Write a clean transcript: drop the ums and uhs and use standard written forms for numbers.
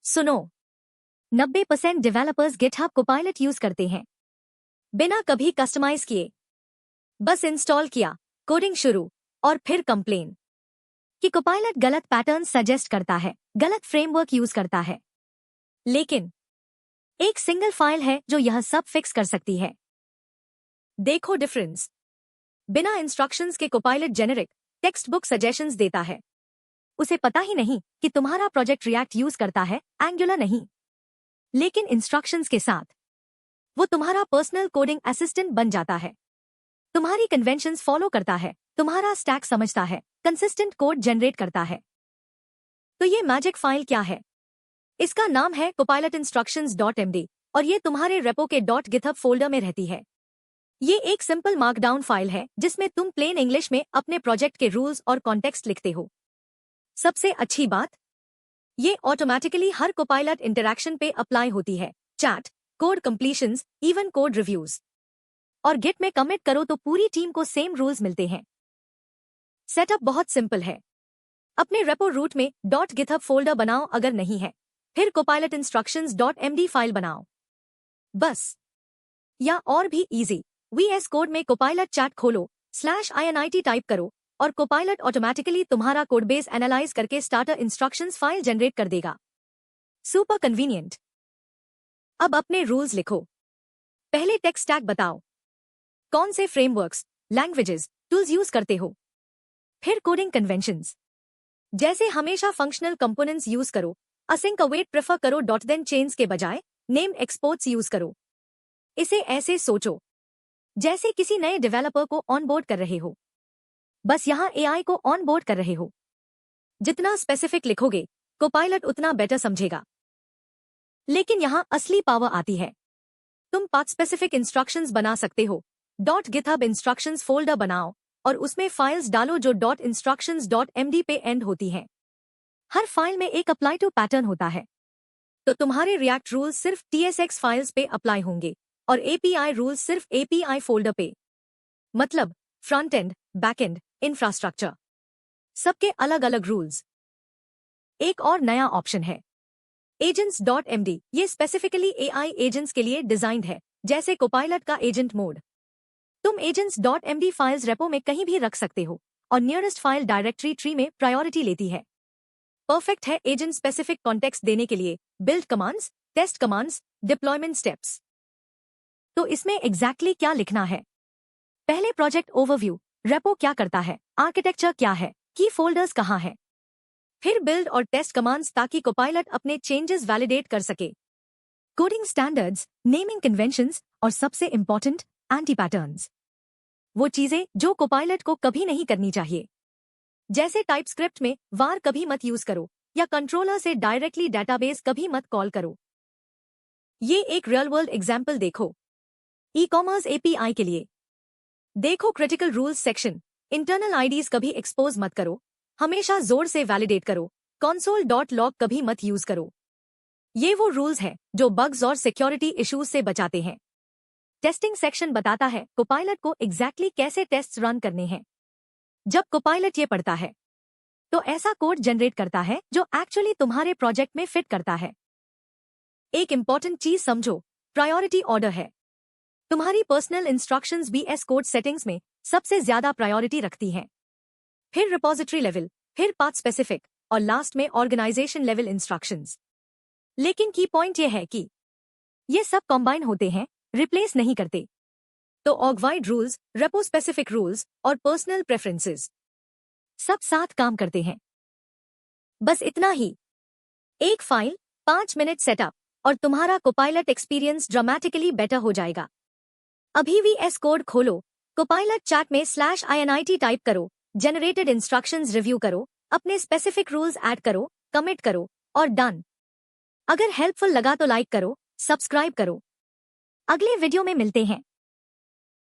सुनो, 90% developers GitHub Copilot use करते हैं बिना कभी कस्टमाइज किए। बस इंस्टॉल किया, कोडिंग शुरू, और फिर कंप्लेन कि कोपायलट गलत पैटर्न सजेस्ट करता है, गलत फ्रेमवर्क यूज करता है। लेकिन एक सिंगल फाइल है जो यह सब फिक्स कर सकती है। देखो डिफरेंस। बिना इंस्ट्रक्शंस के Copilot generic text book suggestions देता है। उसे पता ही नहीं कि तुम्हारा प्रोजेक्ट रिएक्ट यूज करता है, एंगुलर नहीं। लेकिन इंस्ट्रक्शंस के साथ वो तुम्हारा पर्सनल कोडिंग असिस्टेंट बन जाता है। तुम्हारी कन्वेंशंस फॉलो करता है, तुम्हारा स्टैक समझता है, कंसिस्टेंट कोड जनरेट करता है। तो ये मैजिक फाइल क्या है? इसका नाम है copilot-instructions.md और ये तुम्हारे रेपो के .github फोल्डर में रहती है। ये एक सिंपल मार्कडाउन फाइल है जिसमें तुम प्लेन इंग्लिश में अपने प्रोजेक्ट के रूल्स और कॉन्टेक्स्ट लिखते हो। सबसे अच्छी बात, ये ऑटोमेटिकली हर कोपायलट इंटरैक्शन पे अप्लाई होती है। Chat, code completions, even code reviews. और गिट में कमिट करो तो पूरी टीम को सेम रूल्स मिलते हैं। सेटअप बहुत सिंपल है। अपने रेपो रूट में .github फोल्डर बनाओ अगर नहीं है, फिर copilot-instructions.md फाइल बनाओ। बस। या और भी इजी, VS कोड में कोपायलट चैट खोलो, /init टाइप करो और कोपायलट ऑटोमेटिकली तुम्हारा कोडबेस एनालाइज करके स्टार्टर इंस्ट्रक्शंस फाइल जनरेट कर देगा। Super convenient. अब अपने रूल्स लिखो। पहले टेक स्टैक बताओ, कौन से फ्रेमवर्क्स, लैंग्वेजेस, टूल्स यूज करते हो। फिर कोडिंग कन्वेंशंस, जैसे हमेशा फंक्शनल कंपोनेंट्स यूज करो, असिंक अवेट प्रेफर करो, देन चेन्स के बजाय नेम एक्सपोर्ट्स यूज करो। इसे ऐसे सोचो जैसे किसी नए डेवलपर को ऑनबोर्ड कर रहे हो, बस यहाँ AI को ऑनबोर्ड कर रहे हो। जितना स्पेसिफिक लिखोगे, कोपायलट उतना बेटर समझेगा। लेकिन यहाँ असली पावर आती है। तुम पाथ स्पेसिफिक इंस्ट्रक्शंस बना सकते हो। .github इंस्ट्रक्शंस फोल्डर बनाओ और उसमें फाइल्स डालो जो .instructions.md पे एंड होती हैं। हर फाइल में एक अप्लाई टू पैटर्न होता है। तो तुम्हारे रिएक्ट रूल्स सिर्फ TSX फाइल्स पे अप्लाई होंगे और API रूल्स सिर्फ API फोल्डर पे। मतलब front end, back and, infrastructure, सबके अलग अलग रूल्स। एक और नया ऑप्शन है agents.md। ये स्पेसिफिकली AI एजेंट्स के लिए डिजाइंड है, जैसे कोपायलट का एजेंट मोड। तुम agents.md फाइल्स रेपो में कहीं भी रख सकते हो और नियरेस्ट फाइल डायरेक्टरी ट्री में प्रायोरिटी लेती है। परफेक्ट है एजेंट स्पेसिफिक कॉन्टेक्स्ट देने के लिए, build commands, test commands, deployment steps. तो इसमें एग्जैक्टली क्या लिखना है? पहले प्रोजेक्ट ओवरव्यू, रेपो क्या करता है, आर्किटेक्चर क्या है, की फोल्डर्स कहाँ है। फिर बिल्ड और टेस्ट कमांड्स ताकि कोपायलट अपने चेंजेस वैलिडेट कर सके। कोडिंग स्टैंडर्ड्स, नेमिंग कन्वेंशंस और सबसे इंपॉर्टेंट, एंटी पैटर्न्स। वो चीजें जो कोपायलट को कभी नहीं करनी चाहिए। जैसे टाइपस्क्रिप्ट में वार कभी मत यूज करो या कंट्रोलर से डायरेक्टली डेटाबेस कभी मत कॉल करो। ये एक रियल वर्ल्ड एग्जाम्पल देखो। ई-कॉमर्स API के लिए देखो critical rules section, internal IDs कभी एक्सपोज मत करो, हमेशा जोर से वैलिडेट करो, console.log कभी मत यूज करो। ये वो रूल्स हैं जो बग्स और सिक्योरिटी इश्यूज से बचाते हैं। टेस्टिंग सेक्शन बताता है कोपायलट को एग्जैक्टली कैसे टेस्ट्स रन करने हैं। जब कोपायलट ये पढ़ता है तो ऐसा कोड जनरेट करता है जो एक्चुअली तुम्हारे प्रोजेक्ट में फिट करता है। एक इंपॉर्टेंट चीज समझो, प्रायोरिटी ऑर्डर है। तुम्हारी personal instructions VS code settings में सबसे ज्यादा प्रायोरिटी रखती हैं। फिर रिपोजिटरी लेवल, फिर पाथ स्पेसिफिक और लास्ट में ऑर्गेनाइजेशन लेवल इंस्ट्रक्शंस। लेकिन की पॉइंट ये है कि ये सब कंबाइन होते हैं, रिप्लेस नहीं करते। तो org-wide rules, repo specific rules और पर्सनल प्रेफरेंसेस सब साथ काम करते हैं। बस इतना ही। एक फाइल, 5 मिनट सेटअप और तुम्हारा कोपायलट एक्सपीरियंस ड्रामेटिकली बेटर हो जाएगा। अभी VS कोड खोलो, कोपायलट चैट में /init टाइप करो, जनरेटेड इंस्ट्रक्शंस रिव्यू करो, अपने स्पेसिफिक रूल्स ऐड करो, कमिट करो और डन। अगर हेल्पफुल लगा तो लाइक करो, सब्सक्राइब करो। अगले वीडियो में मिलते हैं।